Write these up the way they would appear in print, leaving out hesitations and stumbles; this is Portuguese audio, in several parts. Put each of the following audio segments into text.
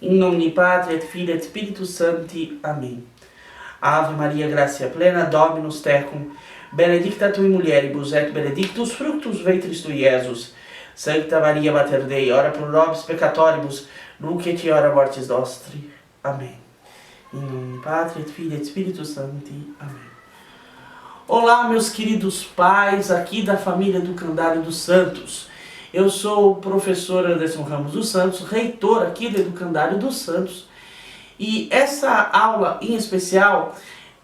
In nomine Patri et Filii et Spiritus Sancti. Amém. Ave Maria, gratia plena, Dominus tecum, benedicta tui mulieribus et benedictus fructus ventris tui, Iesus. Sancta Maria Mater Dei, ora pro nobis peccatoribus, nunc et in hora mortis nostri. Amém. Em nome Patri et Filii et Spiritus Sancti. Amém. Olá, meus queridos pais, aqui da família do Educandário dos Santos. Eu sou o professor Anderson Ramos dos Santos, reitor aqui do Educandário dos Santos. E essa aula em especial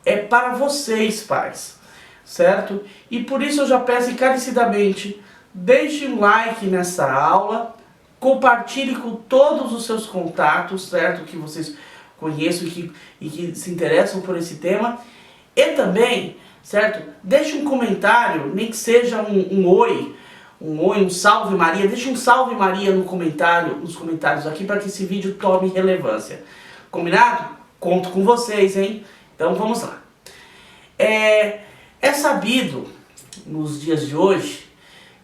é para vocês, pais, certo? E por isso eu já peço encarecidamente, deixe um like nessa aula, compartilhe com todos os seus contatos, certo? Que vocês conheçam e que se interessam por esse tema. E também, certo? Deixe um comentário, nem que seja um oi, um salve Maria. Deixe um salve Maria nos comentários aqui para que esse vídeo tome relevância. Combinado? Conto com vocês, hein? Então vamos lá. É sabido nos dias de hoje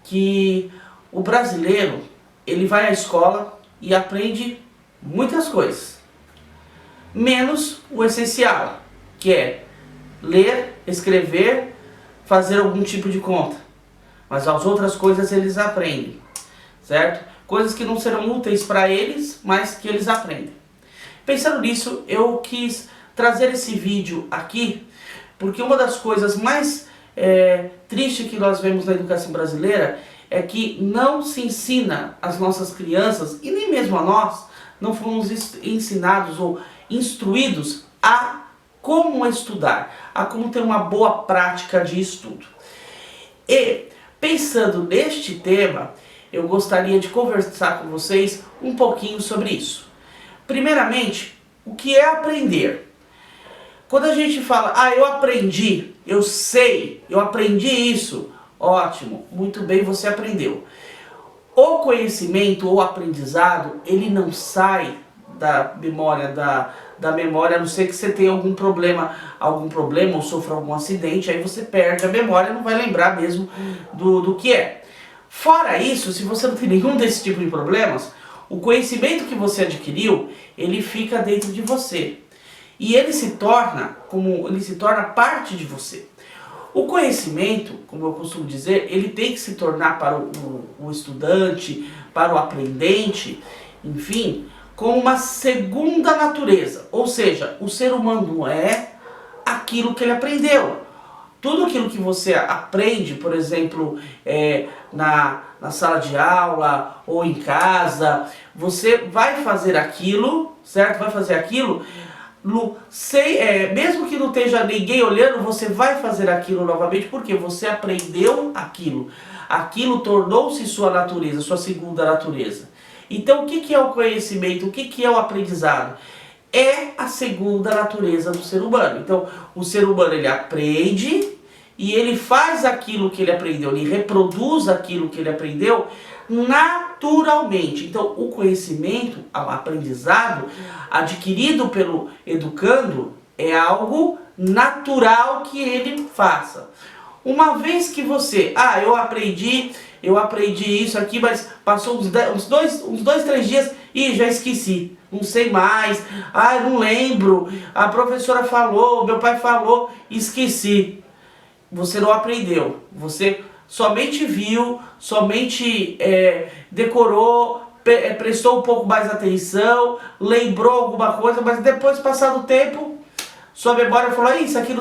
que o brasileiro ele vai à escola e aprende muitas coisas, menos o essencial, que é ler, escrever, fazer algum tipo de conta. Mas as outras coisas eles aprendem, certo? Coisas que não serão úteis para eles, mas que eles aprendem. Pensando nisso, eu quis trazer esse vídeo aqui, porque uma das coisas mais tristes que nós vemos na educação brasileira é que não se ensina às nossas crianças, e nem mesmo a nós, não fomos ensinados ou instruídos a como estudar, a como ter uma boa prática de estudo. E pensando neste tema, eu gostaria de conversar com vocês um pouquinho sobre isso. Primeiramente, o que é aprender? Quando a gente fala, eu aprendi, eu sei, eu aprendi isso, ótimo, muito bem, você aprendeu. O conhecimento ou aprendizado, ele não sai da memória, da memória, a não ser que você tenha algum problema ou sofra algum acidente, aí você perde a memória, não vai lembrar mesmo do que é. Fora isso, se você não tem nenhum desse tipo de problemas, o conhecimento que você adquiriu, ele fica dentro de você. E ele se torna parte de você. O conhecimento, como eu costumo dizer, ele tem que se tornar para o estudante, para o aprendente, enfim, como uma segunda natureza. Ou seja, o ser humano é aquilo que ele aprendeu. Tudo aquilo que você aprende, por exemplo, na sala de aula ou em casa, você vai fazer aquilo, certo? Vai fazer aquilo, mesmo que não esteja ninguém olhando, você vai fazer aquilo novamente, porque você aprendeu aquilo. Aquilo tornou-se sua natureza, sua segunda natureza. Então o que é o conhecimento? O que é o aprendizado? É a segunda natureza do ser humano. Então o ser humano ele aprende e ele faz aquilo que ele aprendeu, ele reproduz aquilo que ele aprendeu naturalmente. Então o conhecimento, o aprendizado adquirido pelo educando é algo natural que ele faça. Uma vez que você, eu aprendi isso aqui, mas passou uns 2, 3 dias e já esqueci, não sei mais, não lembro, a professora falou, meu pai falou, esqueci. Você não aprendeu, você somente viu, somente decorou, prestou um pouco mais atenção, lembrou alguma coisa, mas depois, passado o tempo, sua memória falou, isso aqui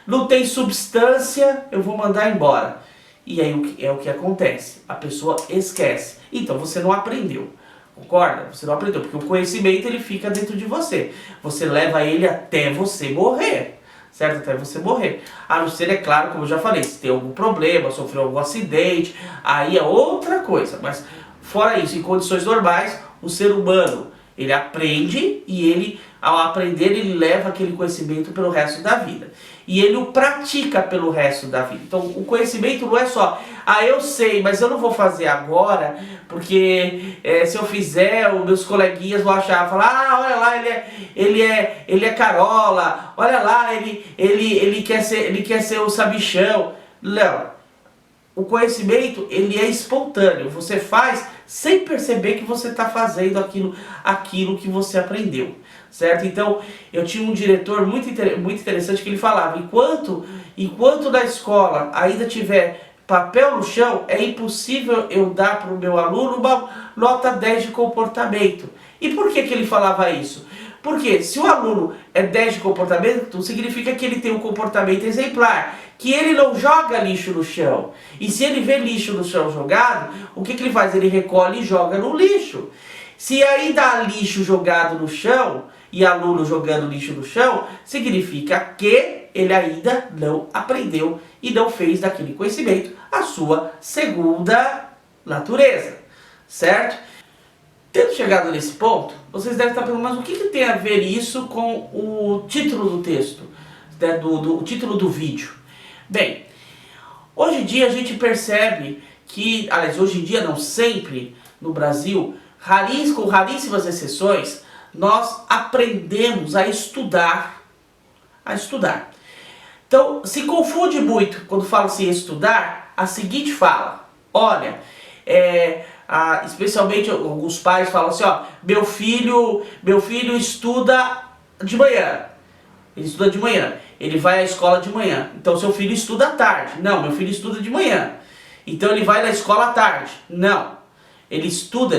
não tem substância, eu vou mandar embora. E aí é o que acontece, a pessoa esquece. Então você não aprendeu, concorda? Você não aprendeu, porque o conhecimento ele fica dentro de você. Você leva ele até você morrer, certo? Até você morrer. A não ser, é claro, como eu já falei, se tem algum problema, sofreu algum acidente, aí é outra coisa. Mas fora isso, em condições normais, o ser humano, ele aprende e ele, ao aprender, ele leva aquele conhecimento pelo resto da vida. E ele o pratica pelo resto da vida. Então o conhecimento não é só, eu sei, mas eu não vou fazer agora, porque se eu fizer, os meus coleguinhas vão achar, falar, olha lá, ele é carola, olha lá, ele quer ser o sabichão. Não. o conhecimento, ele é espontâneo. Você faz sem perceber que você está fazendo aquilo que você aprendeu, certo? Então, eu tinha um diretor muito interessante que ele falava, enquanto na escola ainda tiver papel no chão, é impossível eu dar para o meu aluno uma nota 10 de comportamento. E por que ele falava isso? Porque se o aluno é 10 de comportamento, significa que ele tem um comportamento exemplar, que ele não joga lixo no chão. E se ele vê lixo no chão jogado, o que ele faz? Ele recolhe e joga no lixo. Se ainda há lixo jogado no chão, e aluno jogando lixo no chão, significa que ele ainda não aprendeu e não fez daquele conhecimento a sua segunda natureza, certo? Tendo chegado nesse ponto, vocês devem estar perguntando, mas o que tem a ver isso com o título do texto, né, o título do vídeo? Bem, hoje em dia a gente percebe que, aliás, hoje em dia não sempre, no Brasil, com raríssimas exceções, nós aprendemos a estudar. Então, se confunde muito quando fala assim estudar, a seguinte fala, olha, especialmente alguns pais falam assim, ó, meu filho estuda de manhã, ele vai à escola de manhã, então seu filho estuda à tarde. Não, meu filho estuda de manhã, então ele vai na escola à tarde. Não, ele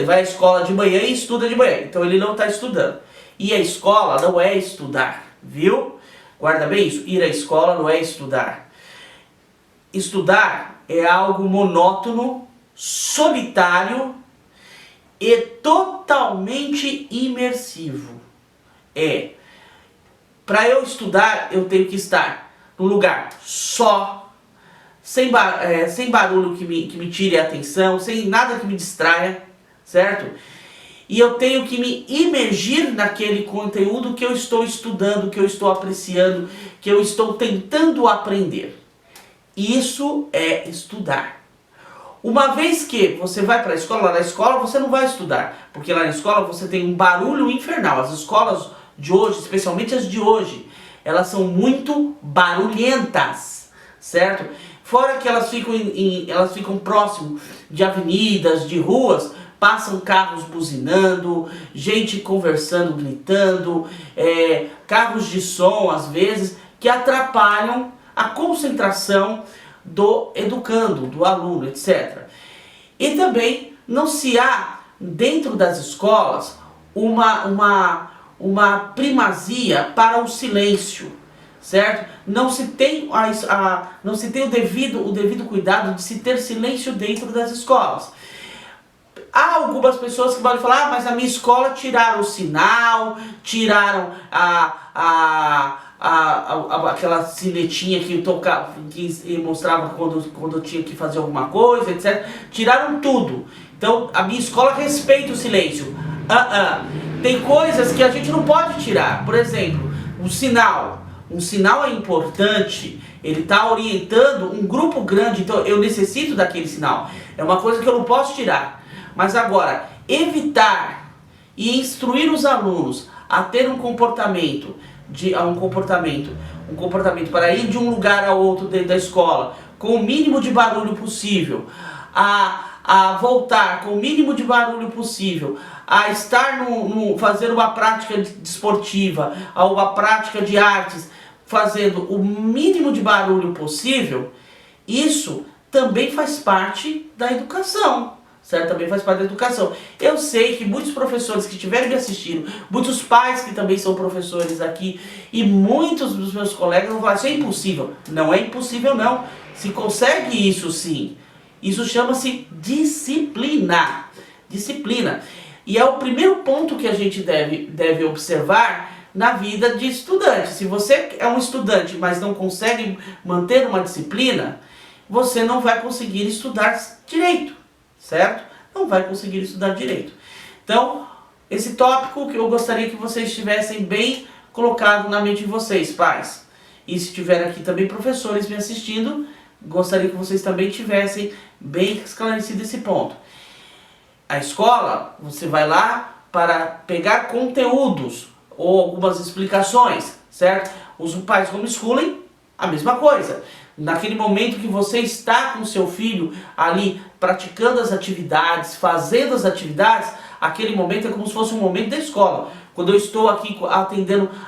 vai à escola de manhã e estuda de manhã, então ele não está estudando. E a escola não é estudar, viu? Guarda bem isso, ir à escola não é estudar. Estudar é algo monótono, solitário e totalmente imersivo. Para eu estudar, eu tenho que estar num lugar só, sem barulho que me tire a atenção, sem nada que me distraia, certo? E eu tenho que me imergir naquele conteúdo que eu estou estudando, que eu estou apreciando, que eu estou tentando aprender. Isso é estudar. Uma vez que você vai para a escola, lá na escola você não vai estudar, porque lá na escola você tem um barulho infernal. As escolas de hoje, especialmente as de hoje, elas são muito barulhentas, certo? Fora que elas ficam próximo de avenidas, de ruas, passam carros buzinando, gente conversando, gritando, carros de som às vezes, que atrapalham a concentração do educando, do aluno, etc. E também não se há dentro das escolas uma primazia para o silêncio, certo? Não se tem o devido cuidado de se ter silêncio dentro das escolas. Há algumas pessoas que podem falar, mas a minha escola tiraram o sinal, tiraram aquela sinetinha que tocava, que mostrava quando eu tinha que fazer alguma coisa, etc. Tiraram tudo. Então a minha escola respeita o silêncio. Tem coisas que a gente não pode tirar. Por exemplo, o sinal. Um sinal é importante, ele está orientando um grupo grande, então eu necessito daquele sinal. É uma coisa que eu não posso tirar. Mas agora, evitar e instruir os alunos a ter um comportamento para ir de um lugar a outro dentro da escola, com o mínimo de barulho possível, a voltar com o mínimo de barulho possível, a estar fazendo uma prática desportiva, a uma prática de artes, fazendo o mínimo de barulho possível, isso também faz parte da educação. Certo? Também faz parte da educação. Eu sei que muitos professores que estiverem me assistindo, muitos pais que também são professores aqui, e muitos dos meus colegas vão falar, isso é impossível. Não é impossível não. Se consegue isso sim. Isso chama-se disciplina. Disciplina. E é o primeiro ponto que a gente deve observar na vida de estudante. Se você é um estudante, mas não consegue manter uma disciplina, você não vai conseguir estudar direito. Certo? Não vai conseguir estudar direito. Então, esse tópico que eu gostaria que vocês tivessem bem colocado na mente de vocês, pais. E se tiver aqui também professores me assistindo, gostaria que vocês também tivessem bem esclarecido esse ponto. A escola, você vai lá para pegar conteúdos ou algumas explicações, certo? Os pais homeschooling, a mesma coisa. naquele momento que você está com seu filho ali praticando as atividades, fazendo as atividades, aquele momento é como se fosse um momento da escola. Quando eu estou aqui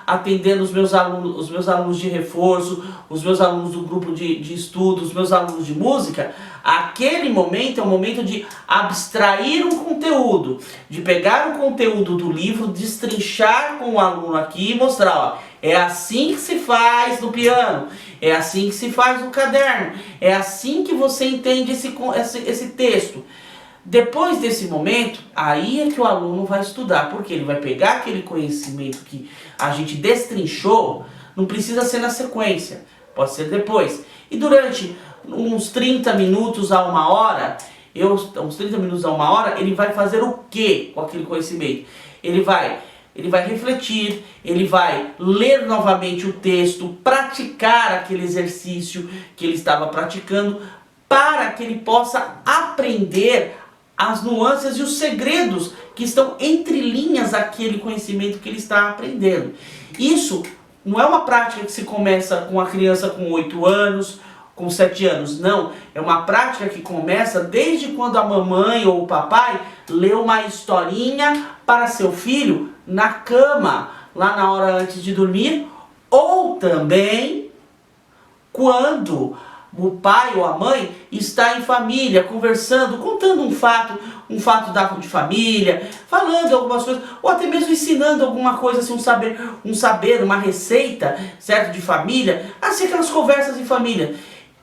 atendendo os meus alunos de reforço, os meus alunos do grupo de estudo, os meus alunos de música, aquele momento é um momento de abstrair um conteúdo, de pegar o conteúdo do livro, destrinchar com o aluno aqui e mostrar, ó, é assim que se faz no piano, é assim que se faz no caderno, é assim que você entende esse texto. Depois desse momento, aí é que o aluno vai estudar, porque ele vai pegar aquele conhecimento que a gente destrinchou, não precisa ser na sequência, pode ser depois. E durante uns 30 minutos a uma hora, ele vai fazer o que com aquele conhecimento? Ele vai refletir, ele vai ler novamente o texto, praticar aquele exercício que ele estava praticando, para que ele possa aprender as nuances e os segredos que estão entre linhas daquele conhecimento que ele está aprendendo. Isso não é uma prática que se começa com a criança com 8 anos, com 7 anos, não. É uma prática que começa desde quando a mamãe ou o papai lê uma historinha para seu filho na cama, lá na hora antes de dormir, ou também quando o pai ou a mãe está em família, conversando, contando um fato de família, falando algumas coisas, ou até mesmo ensinando alguma coisa, assim, um saber, uma receita, certo, de família, assim, aquelas conversas em família.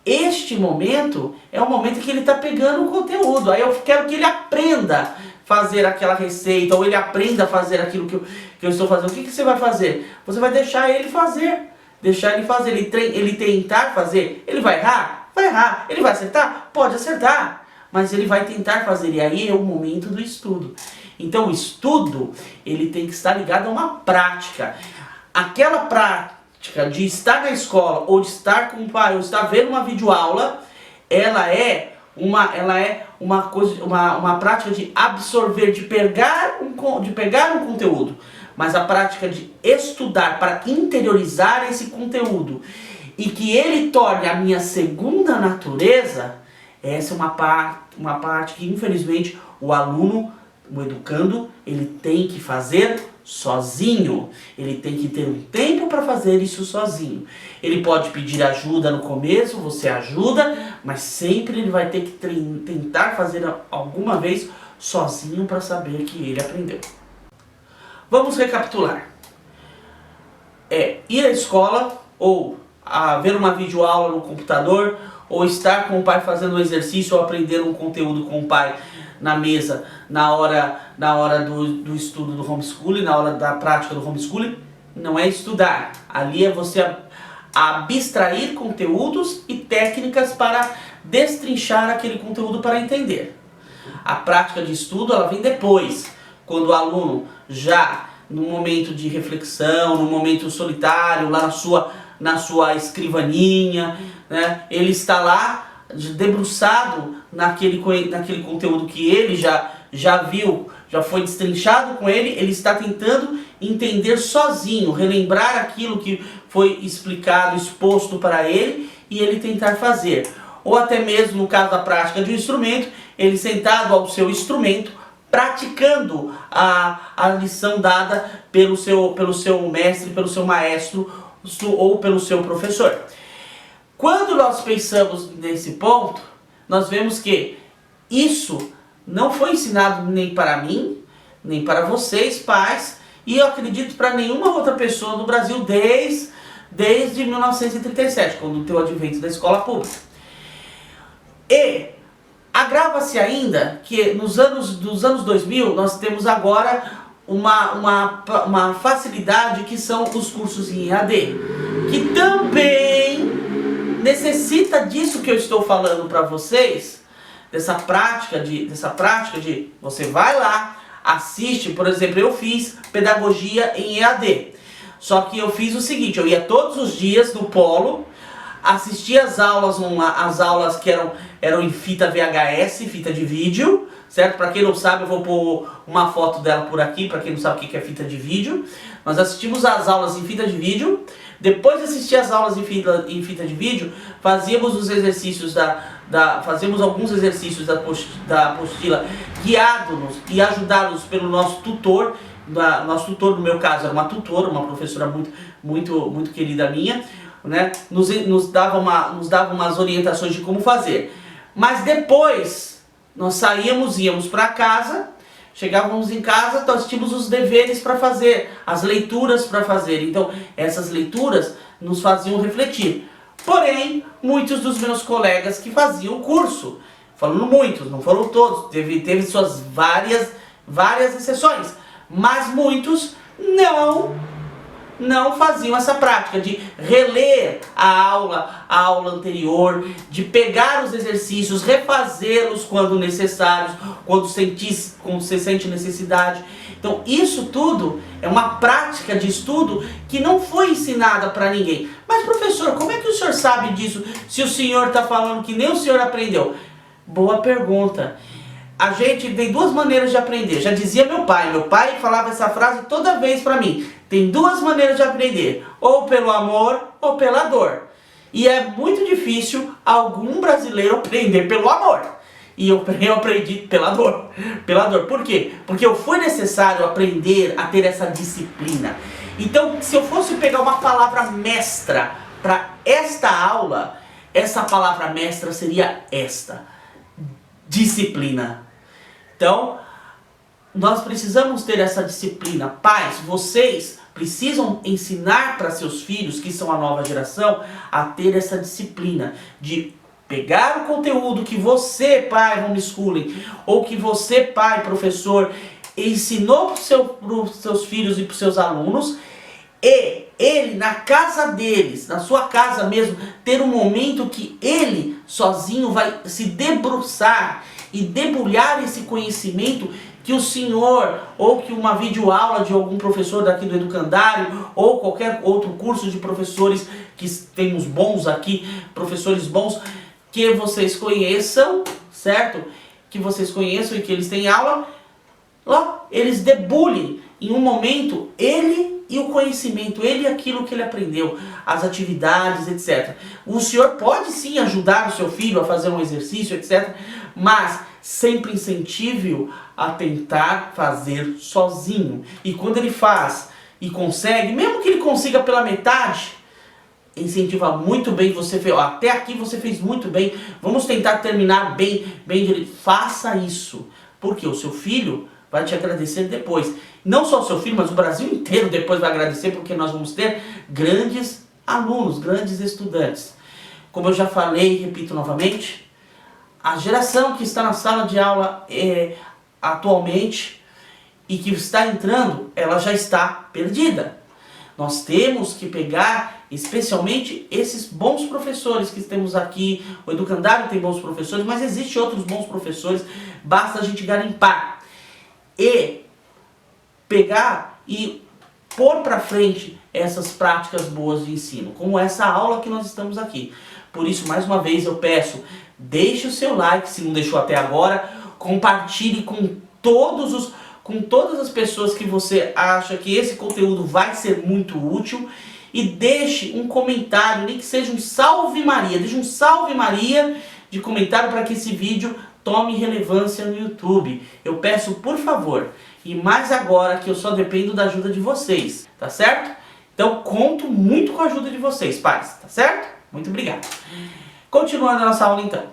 Este momento é o momento que ele está pegando o conteúdo, aí eu quero que ele aprenda a fazer aquela receita, ou ele aprenda a fazer aquilo que eu estou fazendo. O que você vai fazer? Você vai deixar ele fazer. Ele tentar fazer, ele vai errar? Vai errar. Ele vai acertar? Pode acertar. Mas ele vai tentar fazer, e aí é o momento do estudo. Então o estudo, ele tem que estar ligado a uma prática. Aquela prática de estar na escola, ou de estar com o pai, ou estar vendo uma videoaula, ela é uma prática de absorver, de pegar um conteúdo. Mas a prática de estudar para interiorizar esse conteúdo e que ele torne a minha segunda natureza, essa é uma parte que infelizmente o aluno, o educando, ele tem que fazer sozinho. Ele tem que ter um tempo para fazer isso sozinho. Ele pode pedir ajuda no começo, você ajuda, mas sempre ele vai ter que tentar fazer alguma vez sozinho para saber que ele aprendeu. Vamos recapitular. Ir à escola, ou ver uma videoaula no computador, ou estar com o pai fazendo um exercício, ou aprender um conteúdo com o pai na mesa, na hora do estudo do homeschooling, na hora da prática do homeschooling, não é estudar. Ali é você abstrair conteúdos e técnicas para destrinchar aquele conteúdo para entender. A prática de estudo, ela vem depois, quando o aluno já no momento de reflexão, no momento solitário, lá na sua escrivaninha, né, ele está lá debruçado naquele conteúdo que ele já viu, já foi destrinchado com ele está tentando entender sozinho, relembrar aquilo que foi explicado, exposto para ele, e ele tentar fazer. Ou até mesmo no caso da prática de um instrumento, ele sentado ao seu instrumento, praticando a lição dada pelo seu mestre, pelo seu maestro ou pelo seu professor. Quando nós pensamos nesse ponto, nós vemos que isso não foi ensinado nem para mim, nem para vocês, pais, e eu acredito para nenhuma outra pessoa no Brasil desde 1937, quando teve o advento da escola pública. E agrava-se ainda que dos anos 2000 nós temos agora uma facilidade que são os cursos em EAD, que também necessita disso que eu estou falando para vocês, dessa prática de você vai lá, assiste. Por exemplo, eu fiz pedagogia em EAD, só que eu fiz o seguinte: eu ia todos os dias no polo, assistia as aulas que eram em fita VHS, fita de vídeo, certo? Para quem não sabe, eu vou pôr uma foto dela por aqui, para quem não sabe o que é fita de vídeo. Nós assistimos as aulas em fita de vídeo, Depois de assistir as aulas em fita de vídeo, fazíamos os exercícios fazíamos alguns exercícios da apostila guiados e ajudados pelo nosso tutor. Nosso tutor, no meu caso, era uma tutora, uma professora muito querida minha, né? Nos dava umas orientações de como fazer. Mas depois nós saíamos, íamos para casa, chegávamos em casa, nós tínhamos os deveres para fazer, as leituras para fazer. Então essas leituras nos faziam refletir. Porém, muitos dos meus colegas que faziam o curso, falando muitos, não foram todos, teve suas várias exceções, mas muitos não faziam essa prática de reler a aula anterior, de pegar os exercícios, refazê-los quando necessários, quando você sente necessidade. Então isso tudo é uma prática de estudo que não foi ensinada para ninguém. Mas professor, como é que o senhor sabe disso se o senhor está falando que nem o senhor aprendeu? Boa pergunta. A gente tem duas maneiras de aprender. Já dizia meu pai falava essa frase toda vez para mim. Tem duas maneiras de aprender, ou pelo amor ou pela dor. E é muito difícil algum brasileiro aprender pelo amor. E eu aprendi pela dor. Por quê? Porque foi necessário aprender a ter essa disciplina. Então, se eu fosse pegar uma palavra mestra para esta aula, essa palavra mestra seria esta: disciplina. Então, nós precisamos ter essa disciplina. Pais, vocês precisam ensinar para seus filhos, que são a nova geração, a ter essa disciplina de pegar o conteúdo que você, pai homeschooling, ou que você, pai professor, ensinou para os seus filhos e para os seus alunos, e ele, na casa deles, na sua casa mesmo, ter um momento que ele sozinho vai se debruçar e debulhar esse conhecimento que o senhor, ou que uma videoaula de algum professor daqui do Educandário, ou qualquer outro curso de professores, que temos bons aqui, professores bons, que vocês conheçam, certo? Que vocês conheçam e que eles têm aula, lá, eles debulhem em um momento ele e o conhecimento, ele e aquilo que ele aprendeu, as atividades, etc. O senhor pode sim ajudar o seu filho a fazer um exercício, etc. Mas sempre incentive-o a tentar fazer sozinho. E quando ele faz e consegue, mesmo que ele consiga pela metade, incentiva muito bem. Você fez, ó, até aqui você fez muito bem, vamos tentar terminar bem direito. Faça isso, porque o seu filho vai te agradecer depois. Não só o seu filho, mas o Brasil inteiro depois vai agradecer, porque nós vamos ter grandes alunos, grandes estudantes. Como eu já falei e repito novamente, a geração que está na sala de aula atualmente e que está entrando, ela já está perdida. Nós temos que pegar especialmente esses bons professores que temos aqui. O Educandário tem bons professores, mas existem outros bons professores, basta a gente garimpar e pegar e pôr para frente essas práticas boas de ensino, como essa aula que nós estamos aqui. Por isso, mais uma vez, eu peço, deixe o seu like, se não deixou até agora, compartilhe com todas as pessoas que você acha que esse conteúdo vai ser muito útil, e deixe um comentário, nem que seja um salve Maria, deixe um salve Maria de comentário para que esse vídeo tome relevância no YouTube. Eu peço por favor, e mais agora que eu só dependo da ajuda de vocês, tá certo? Então conto muito com a ajuda de vocês, pais, tá certo? Muito obrigado. Continuando a nossa aula então.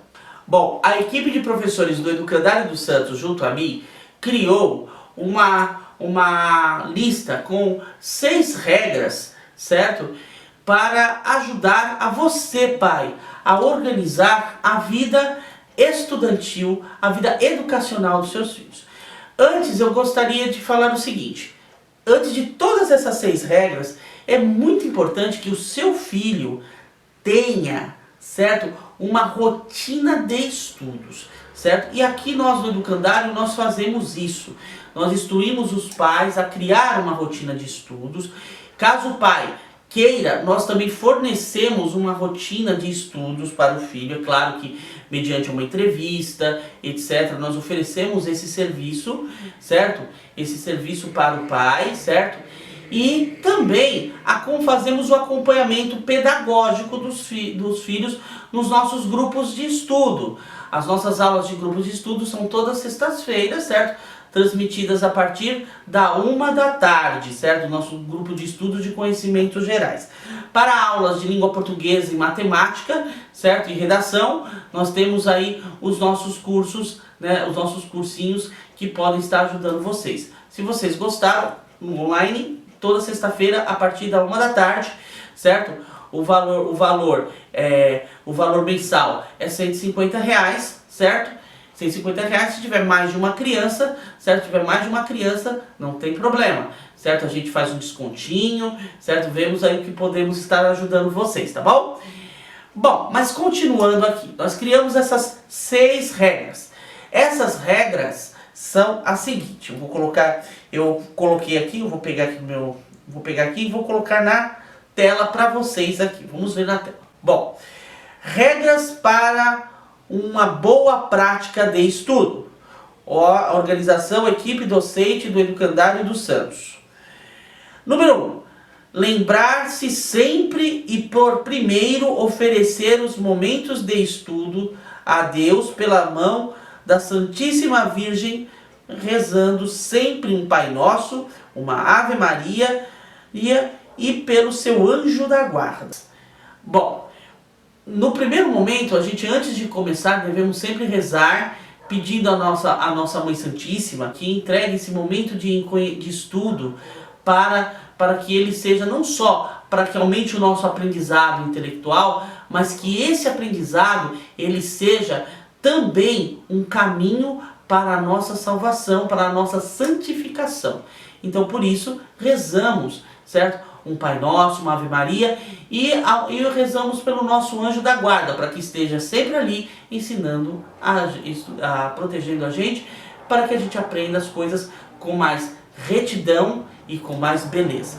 Bom, a equipe de professores do Educandário dos Santos, junto a mim, criou uma lista com 6 regras, certo? Para ajudar a você, pai, a organizar a vida estudantil, a vida educacional dos seus filhos. Antes eu gostaria de falar o seguinte: antes de todas essas 6 regras, é muito importante que o seu filho tenha, certo, uma rotina de estudos, certo? E aqui nós no Educandário nós fazemos isso. Nós instruímos os pais a criar uma rotina de estudos. Caso o pai queira, nós também fornecemos uma rotina de estudos para o filho. É claro que mediante uma entrevista, etc. Nós oferecemos esse serviço, certo? Esse serviço para o pai, certo? E também fazemos o acompanhamento pedagógico dos filhos nos nossos grupos de estudo. As nossas aulas de grupos de estudo são todas sextas-feiras, certo? Transmitidas a partir da 13h, certo? Nosso grupo de estudo de conhecimentos gerais. Para aulas de língua portuguesa e matemática, certo? E redação, nós temos aí os nossos cursos, né? Os nossos cursinhos que podem estar ajudando vocês. Se vocês gostaram, no online, toda sexta-feira a partir da 13h, certo? O valor mensal é R$150, certo? R$150 se tiver mais de uma criança, certo? Se tiver mais de uma criança, não tem problema, certo? A gente faz um descontinho, certo? Vemos aí o que podemos estar ajudando vocês, tá bom? Bom, mas continuando aqui, nós criamos essas 6 regras. Essas regras são as seguintes. Eu coloquei aqui, eu vou pegar aqui e vou colocar na tela para vocês aqui. Vamos ver na tela. Bom, regras para uma boa prática de estudo. A organização, equipe docente do Educandário dos Santos. Número 1. Lembrar-se sempre e por primeiro oferecer os momentos de estudo a Deus pela mão da Santíssima Virgem, rezando sempre um Pai Nosso, uma Ave Maria e pelo seu anjo da guarda. Bom, no primeiro momento, a gente antes de começar devemos sempre rezar, pedindo a nossa Mãe Santíssima que entregue esse momento de estudo para que ele seja não só para que aumente o nosso aprendizado intelectual, mas que esse aprendizado ele seja também um caminho para a nossa salvação, para a nossa santificação. Então, por isso, rezamos, certo? Um Pai Nosso, uma Ave Maria e rezamos pelo nosso anjo da guarda, para que esteja sempre ali ensinando, protegendo a gente, para que a gente aprenda as coisas com mais retidão e com mais beleza.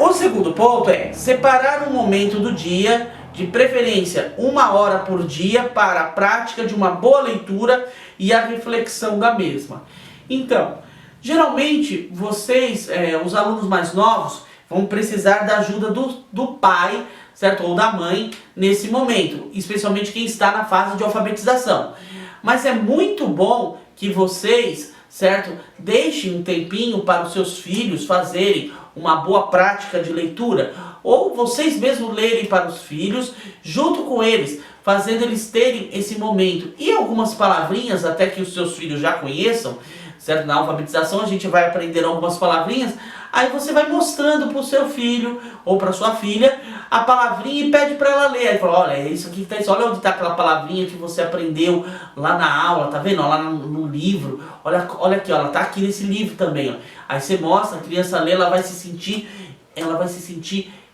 O segundo ponto é separar um momento do dia, de preferência 1 hora por dia, para a prática de uma boa leitura e a reflexão da mesma. Então, geralmente vocês, os alunos mais novos, vão precisar da ajuda do pai, certo? Ou da mãe nesse momento, especialmente quem está na fase de alfabetização. Mas é muito bom que vocês, certo, deixem um tempinho para os seus filhos fazerem uma boa prática de leitura, ou vocês mesmos lerem para os filhos, junto com eles, fazendo eles terem esse momento. E algumas palavrinhas, até que os seus filhos já conheçam, certo? Na alfabetização a gente vai aprender algumas palavrinhas, aí você vai mostrando para o seu filho ou para sua filha a palavrinha e pede para ela ler. Aí fala, olha, é isso aqui que está isso, olha onde está aquela palavrinha que você aprendeu lá na aula, tá vendo? Ó, lá no livro, olha aqui, ó, ela está aqui nesse livro também. Ó. Aí você mostra, a criança lê, ela vai se sentir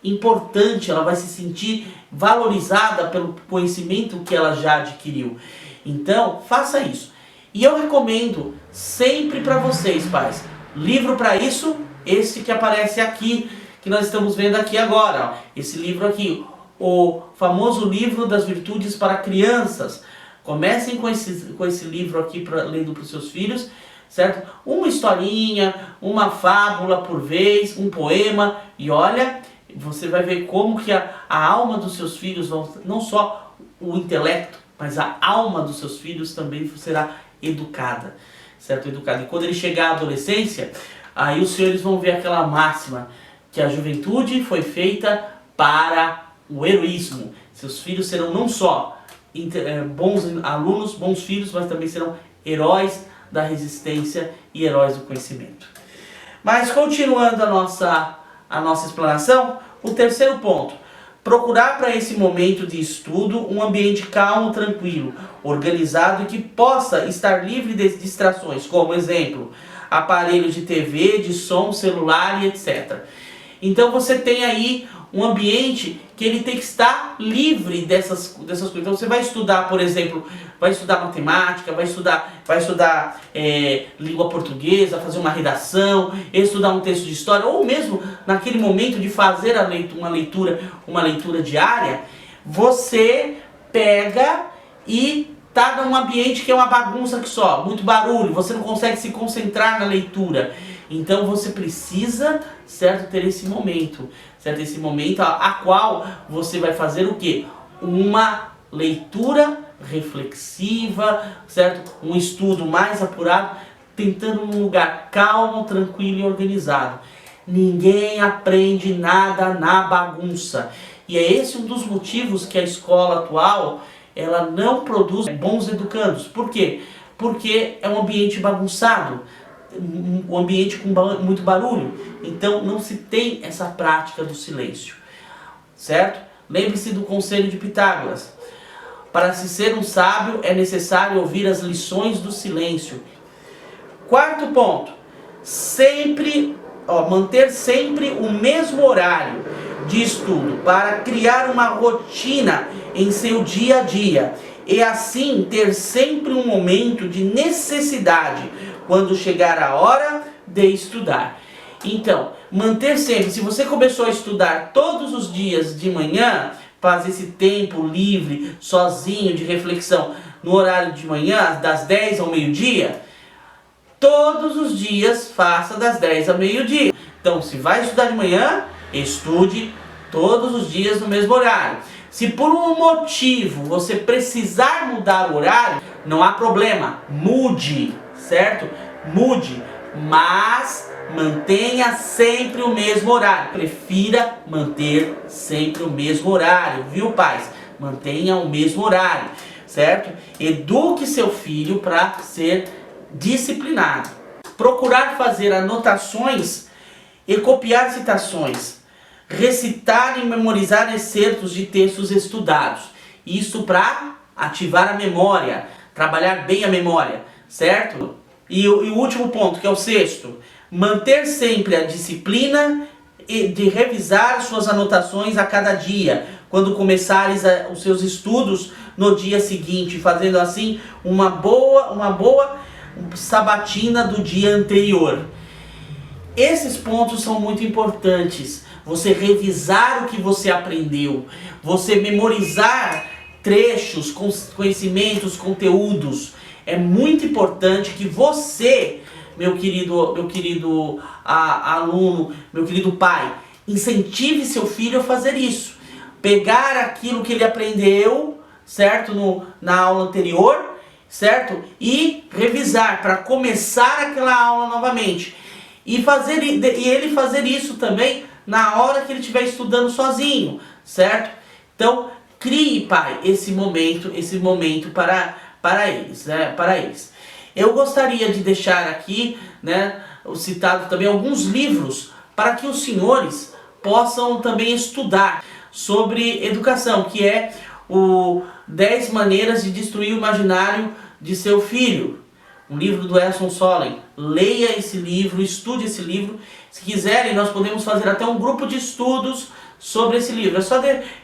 importante, ela vai se sentir valorizada pelo conhecimento que ela já adquiriu. Então, faça isso. E eu recomendo sempre para vocês, pais, livro para isso, esse que aparece aqui, que nós estamos vendo aqui agora, ó, esse livro aqui, o famoso livro das virtudes para crianças. Comecem com esse livro aqui, lendo para os seus filhos, certo? Uma historinha, uma fábula por vez, um poema, e olha, você vai ver como que a alma dos seus filhos, não só o intelecto, mas a alma dos seus filhos também será educada, certo? Educada. E quando ele chegar à adolescência, aí os senhores vão ver aquela máxima, que a juventude foi feita para o heroísmo. Seus filhos serão não só bons alunos, bons filhos, mas também serão heróis da resistência e heróis do conhecimento. Mas continuando a nossa explanação, o terceiro ponto: procurar para esse momento de estudo um ambiente calmo, tranquilo, organizado e que possa estar livre de distrações, como exemplo, aparelho de TV, de som, celular e etc. Então você tem aí um ambiente que ele tem que estar livre dessas coisas. Então você vai estudar, por exemplo, vai estudar matemática, vai estudar língua portuguesa, fazer uma redação, estudar um texto de história, ou mesmo naquele momento de fazer uma leitura diária, você pega e tá num ambiente que é uma bagunça que só, muito barulho, você não consegue se concentrar na leitura. Então você precisa, certo, ter esse momento, certo? Esse momento a qual você vai fazer o quê? Uma leitura reflexiva, certo? Um estudo mais apurado, tentando num lugar calmo, tranquilo e organizado. Ninguém aprende nada na bagunça. E é esse um dos motivos que a escola atual, ela não produz bons educandos. Por quê? Porque é um ambiente bagunçado, um ambiente com muito barulho. Então não se tem essa prática do silêncio, certo? Lembre-se do conselho de Pitágoras. Para se ser um sábio é necessário ouvir as lições do silêncio. Quarto ponto, manter sempre o mesmo horário de estudo para criar uma rotina em seu dia a dia e assim ter sempre um momento de necessidade quando chegar a hora de estudar. Então, manter sempre, se você começou a estudar todos os dias de manhã, faz esse tempo livre, sozinho, de reflexão, no horário de manhã, das 10 ao meio-dia, todos os dias faça das 10 ao meio-dia. Então, se vai estudar de manhã, estude todos os dias no mesmo horário. Se por um motivo você precisar mudar o horário, não há problema, mude, certo? Mude, mas mantenha sempre o mesmo horário. Prefira manter sempre o mesmo horário, viu, pais? Mantenha o mesmo horário, certo? Eduque seu filho para ser disciplinado. Procurar fazer anotações e copiar citações. Recitar e memorizar excertos de textos estudados. Isso para ativar a memória, trabalhar bem a memória, certo? E o último ponto, que é o sexto, manter sempre a disciplina de revisar suas anotações a cada dia, quando começares os seus estudos no dia seguinte, fazendo assim uma boa sabatina do dia anterior. Esses pontos são muito importantes. Você revisar o que você aprendeu, você memorizar trechos, conhecimentos, conteúdos. É muito importante que você, meu querido aluno, meu querido pai, incentive seu filho a fazer isso. Pegar aquilo que ele aprendeu, certo, na aula anterior, certo, e revisar para começar aquela aula novamente. E ele fazer isso também na hora que ele estiver estudando sozinho, certo? Então, crie, pai, esse momento para eles, né? Para eles. Eu gostaria de deixar aqui, né, citado também alguns livros para que os senhores possam também estudar sobre educação, que é o 10 maneiras de destruir o imaginário de seu filho. Um livro do Emerson Solem. Leia esse livro, estude esse livro. Se quiserem, nós podemos fazer até um grupo de estudos sobre esse livro.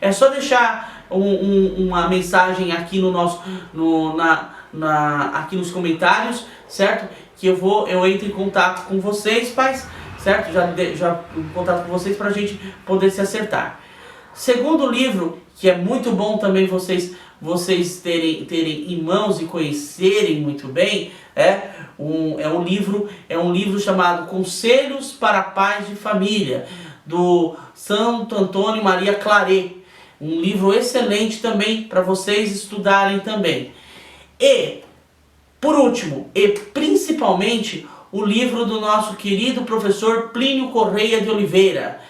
É só deixar uma mensagem aqui aqui nos comentários, certo? Que eu entro em contato com vocês, pais, certo? Já em contato com vocês para a gente poder se acertar. Segundo livro, que é muito bom também vocês terem em mãos e conhecerem muito bem, é um livro chamado Conselhos para Pais de Família, do Santo Antônio Maria Claret. Um livro excelente também para vocês estudarem também. E, por último, e principalmente, o livro do nosso querido professor Plínio Correia de Oliveira,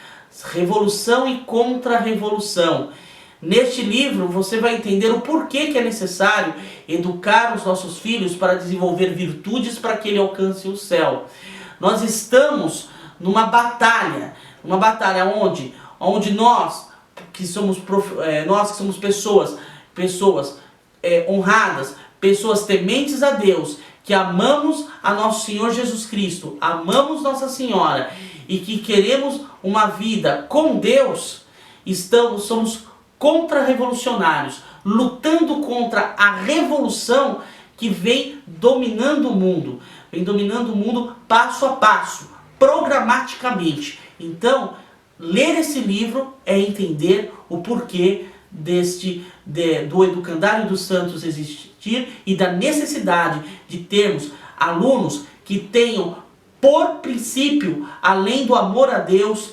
Revolução e Contra-Revolução. Neste livro você vai entender o porquê que é necessário educar os nossos filhos para desenvolver virtudes para que ele alcance o céu. Nós estamos numa batalha onde nós que somos pessoas honradas, pessoas tementes a Deus, que amamos a nosso Senhor Jesus Cristo, amamos Nossa Senhora e que queremos uma vida com Deus, somos contra-revolucionários, lutando contra a revolução que vem dominando o mundo passo a passo, programaticamente. Então, ler esse livro é entender o porquê do Educandário dos Santos existir e da necessidade de termos alunos que tenham por princípio, além do amor a Deus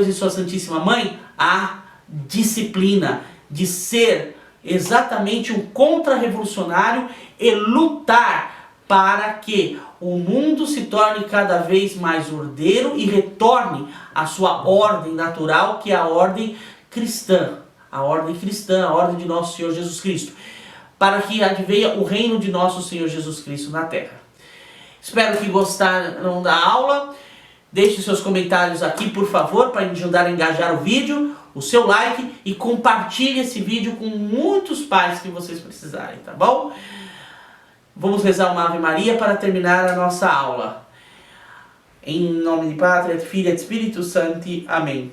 e sua Santíssima Mãe, a disciplina de ser exatamente um contra-revolucionário e lutar para que o mundo se torne cada vez mais ordeiro e retorne à sua ordem natural, que é a ordem cristã. A ordem cristã, a ordem de nosso Senhor Jesus Cristo. Para que advenha o reino de nosso Senhor Jesus Cristo na terra. Espero que gostaram da aula. Deixe seus comentários aqui, por favor, para ajudar a engajar o vídeo, o seu like e compartilhe esse vídeo com muitos pais que vocês precisarem, tá bom? Vamos rezar uma Ave Maria para terminar a nossa aula. Em nome de Pátria, de Filho e de Espírito Santo. Amém.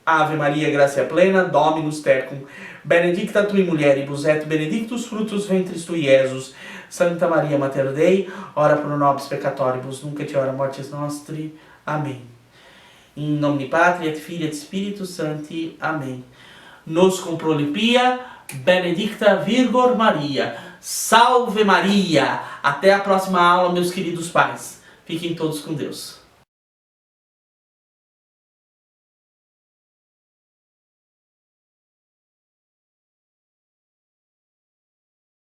Ave Maria, gracia plena, Dominus tecum, benedicta tui mulieribus et benedictus fructus ventris tui, Iesus. Santa Maria Mater Dei, ora pro nobis peccatoribus, nunc et hora mortis nostri. Amém. Em nome de Pátria, de Filho e de Espírito Santo. Amém. Nos cum prolipia, benedicta Virgor Maria. Salve Maria! Até a próxima aula, meus queridos pais. Fiquem todos com Deus.